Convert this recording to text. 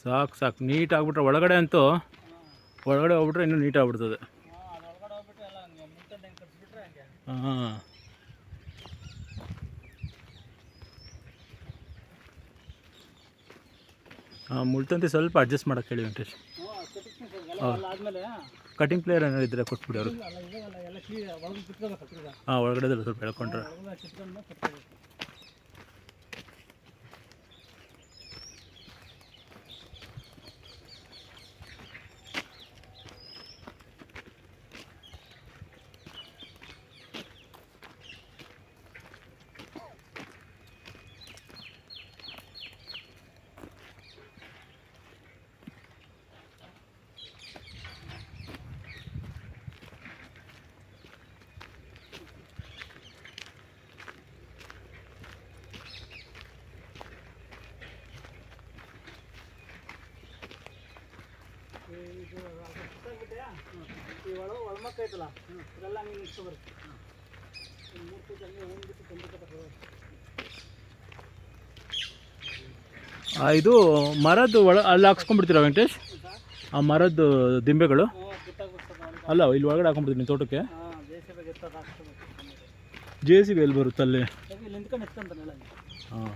ಸಾಕು ಸಾಕು ನೀಟ್ ಆಗಿಬಿಟ್ರೆ ಒಳಗಡೆ ಅಂತೂ ಒಳಗಡೆ ಹೋಗ್ಬಿಟ್ರೆ ಇನ್ನೂ ನೀಟ್ ಆಗಿಬಿಡ್ತದೆ. ಹಾಂ ಹಾಂ ಮುಳ್ತಂತಿ ಸ್ವಲ್ಪ ಅಡ್ಜಸ್ಟ್ ಮಾಡೋಕ್ಕೆ ಹೇಳಿ ವೆಂಕಟೇಶ್. ಕಟಿಂಗ್ ಪ್ಲೇಯರ್ ಏನಾರು ಇದ್ದರೆ ಕೊಟ್ಬಿಡಿ ಅವರು. ಹಾಂ ಒಳಗಡೆದಲ್ಲ ಸ್ವಲ್ಪ ಹೇಳ್ಕೊಂಡ್ರೆ. ಇದು ಮರದ್ದು ಅಲ್ಲಿ ಹಾಕ್ಸ್ಕೊಂಡ್ಬಿಡ್ತೀರಾ ವೆಂಕಟೇಶ್? ಆ ಮರದ್ದು ದಿಂಬೆಗಳು ಅಲ್ಲ ಇಲ್ಲಿ ಒಳಗಡೆ ಹಾಕೊಂಡ್ಬಿಡ್ತೀನಿ ನಿಮ್ಮ ತೋಟಕ್ಕೆ. JCB ಎಲ್ಲಿ ಬರುತ್ತೆ ಅಲ್ಲಿ? ಹಾಂ